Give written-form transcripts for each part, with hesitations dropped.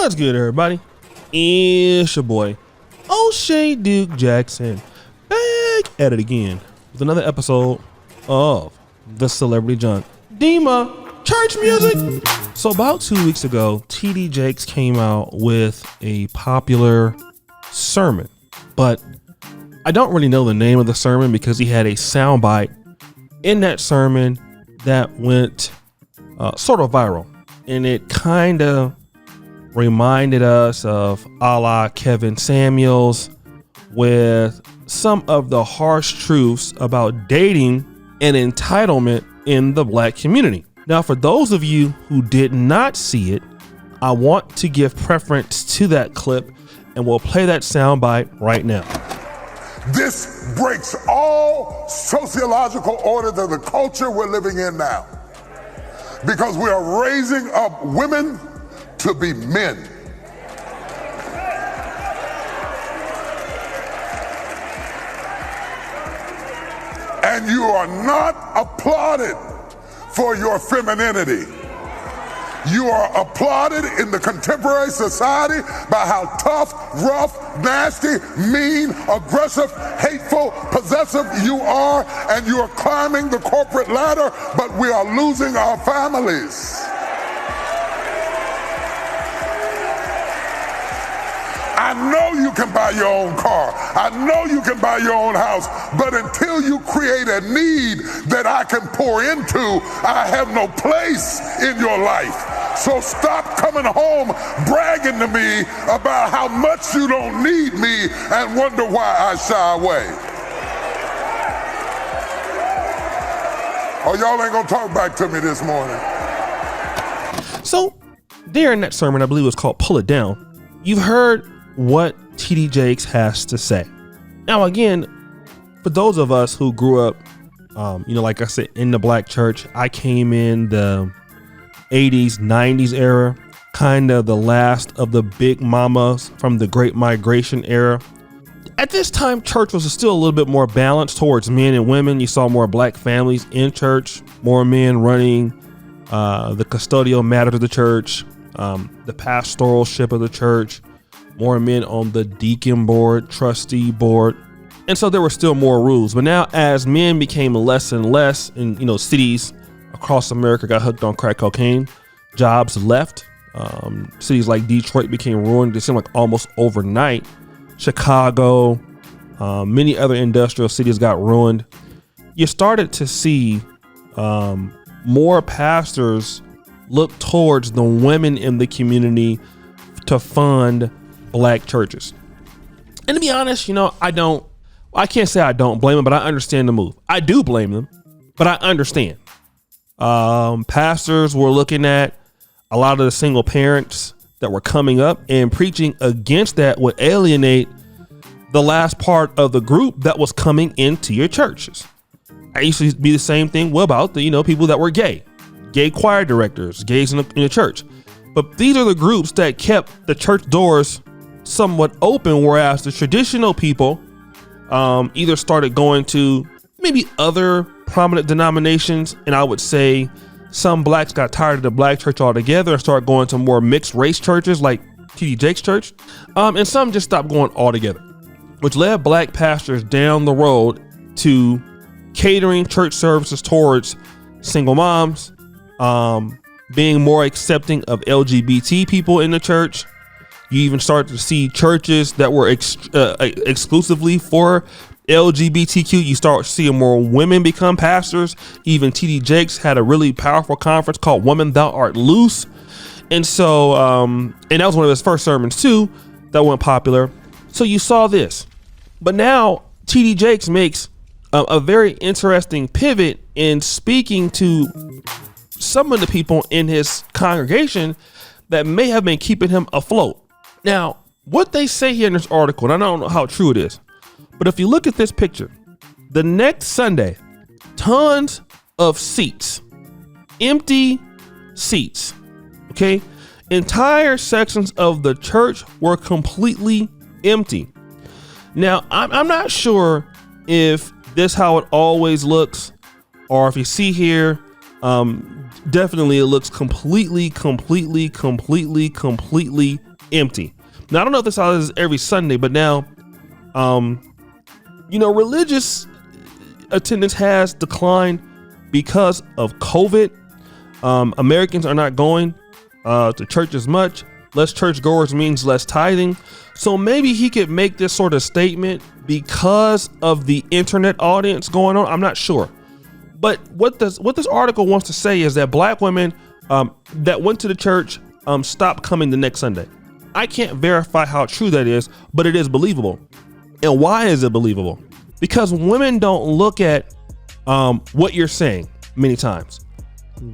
What's good, everybody? It's your boy, O'Shea Duke Jackson, back at it again with another episode of the Celebrity Junk. Dima, church music. So about 2 weeks ago, TD Jakes came out with a popular sermon, but I don't really know the name of the sermon because he had a soundbite in that sermon that went sort of viral, and it kind of reminded us of a la Kevin Samuels with some of the harsh truths about dating and entitlement in the black community. Now, for those of you who did not see it, I want to give preference to that clip, and we'll play that soundbite right now. This breaks all sociological orders of the culture we're living in now, because we are raising up women to be men. And you are not applauded for your femininity. You are applauded in the contemporary society by how tough, rough, nasty, mean, aggressive, hateful, possessive you are, and you are climbing the corporate ladder, but we are losing our families. I know you can buy your own car. I know you can buy your own house. But until you create a need that I can pour into, I have no place in your life. So stop coming home bragging to me about how much you don't need me and wonder why I shy away. Oh, y'all ain't gonna talk back to me this morning. So during that sermon, I believe it was called Pull It Down, you've heard what TD Jakes has to say. Now, again, for those of us who grew up, like I said, in the black church, I came in the 80s, 90s era, kind of the last of the big mamas from the Great Migration era. At this time, church was still a little bit more balanced towards men and women. You saw more black families in church, more men running the custodial matters of the church, the pastoralship of the church, more men on the deacon board, trustee board. And so there were still more rules. But now as men became less and less, and cities across America got hooked on crack cocaine, jobs left. Cities like Detroit became ruined. It seemed like almost overnight. Chicago, many other industrial cities got ruined. You started to see more pastors look towards the women in the community to fund black churches. And to be honest, I can't say I don't blame them, but I understand the move. I do blame them, but I understand. Pastors were looking at a lot of the single parents that were coming up, and preaching against that would alienate the last part of the group that was coming into your churches. I used to be the same thing about the people that were gay choir directors, gays in the church. But these are the groups that kept the church doors somewhat open, whereas the traditional people either started going to maybe other prominent denominations, and I would say some blacks got tired of the black church altogether and started going to more mixed race churches like TD Jakes Church, and some just stopped going altogether, which led black pastors down the road to catering church services towards single moms, being more accepting of LGBT people in the church. You even start to see churches that were exclusively for LGBTQ. You start seeing more women become pastors. Even TD Jakes had a really powerful conference called Woman Thou Art Loose. And so, and that was one of his first sermons too, that went popular. So you saw this, but now TD Jakes makes a very interesting pivot in speaking to some of the people in his congregation that may have been keeping him afloat. Now, what they say here in this article, and I don't know how true it is, but if you look at this picture, the next Sunday, tons of seats, empty seats, okay? Entire sections of the church were completely empty. Now, I'm not sure if this how it always looks, or if you see here, definitely it looks completely empty. Now, I don't know if this is every Sunday, but now, religious attendance has declined because of COVID. Americans are not going to church as much. Less churchgoers means less tithing. So maybe he could make this sort of statement because of the internet audience going on. I'm not sure. But what this article wants to say is that black women that went to the church stopped coming the next Sunday. I can't verify how true that is, but it is believable. And why is it believable? Because women don't look at what you're saying many times.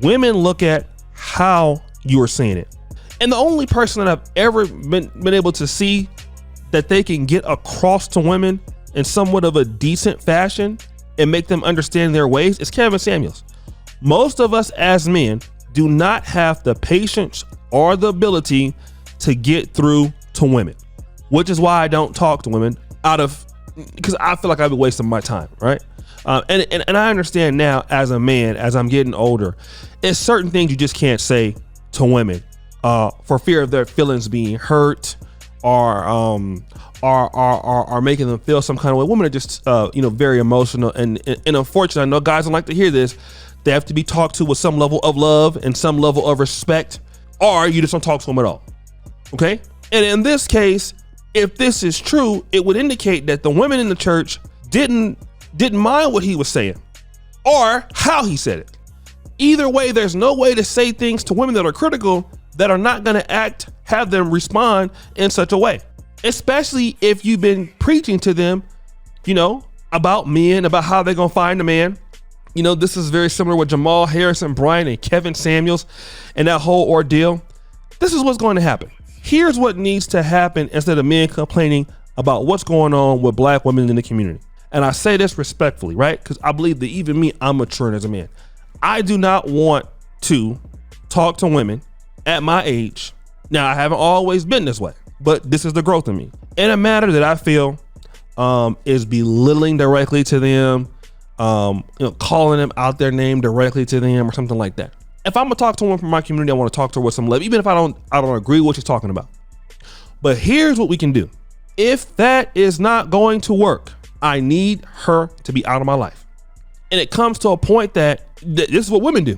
Women look at how you are saying it. And the only person that I've ever been able to see that they can get across to women in somewhat of a decent fashion and make them understand their ways is Kevin Samuels. Most of us as men do not have the patience or the ability to get through to women, which is why I don't talk to women because I feel like I'd be wasting my time, right? And I understand now as a man, as I'm getting older, it's certain things you just can't say to women for fear of their feelings being hurt or making them feel some kind of way. Women are just very emotional, and unfortunately, I know guys don't like to hear this. They have to be talked to with some level of love and some level of respect, or you just don't talk to them at all. Okay? And in this case, if this is true, it would indicate that the women in the church didn't mind what he was saying or how he said it. Either way, there's no way to say things to women that are critical that are not going to have them respond in such a way, especially if you've been preaching to them, about men, about how they're going to find a man. This is very similar with Jamal Harrison Bryant and Kevin Samuels and that whole ordeal. This is what's going to happen. Here's what needs to happen instead of men complaining about what's going on with black women in the community. And I say this respectfully, right? Because I believe that even me, I'm maturing as a man. I do not want to talk to women at my age. Now, I haven't always been this way, but this is the growth in me. In a matter that I feel is belittling directly to them, calling them out their name directly to them or something like that. If I'm gonna talk to one from my community, I want to talk to her with some love, even if I don't agree with what she's talking about. But here's what we can do. If that is not going to work, I need her to be out of my life. And it comes to a point that this is what women do.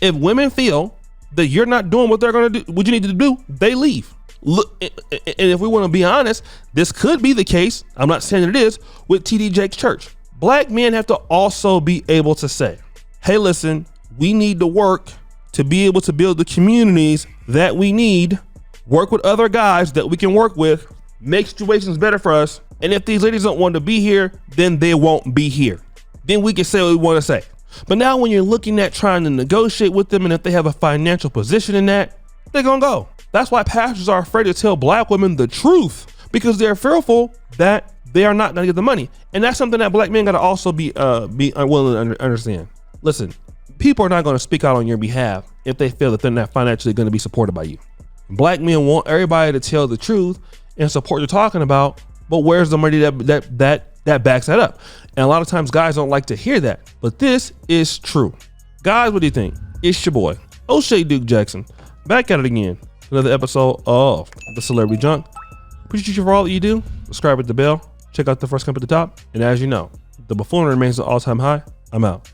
If women feel that you're not doing what they're going to do, what you need to do, they leave. Look, and if we want to be honest, this could be the case. I'm not saying it is with TD Jakes Church. Black men have to also be able to say, hey, listen, we need to work to be able to build the communities that we need, work with other guys that we can work with, make situations better for us. And if these ladies don't want to be here, then they won't be here. Then we can say what we want to say. But now when you're looking at trying to negotiate with them, and if they have a financial position in that, they're going to go. That's why pastors are afraid to tell black women the truth, because they're fearful that they are not going to get the money. And that's something that black men got to also be willing to understand. Listen, people are not going to speak out on your behalf if they feel that they're not financially going to be supported by you. Black men want everybody to tell the truth and support what you're talking about, but where's the money that backs that up? And a lot of times guys don't like to hear that, but this is true. Guys, what do you think? It's your boy, O'Shea Duke Jackson, back at it again. Another episode of The Celebrity Junk. Appreciate you for all that you do. Subscribe with the bell. Check out the first come at the top. And as you know, the buffoonery remains at all-time high. I'm out.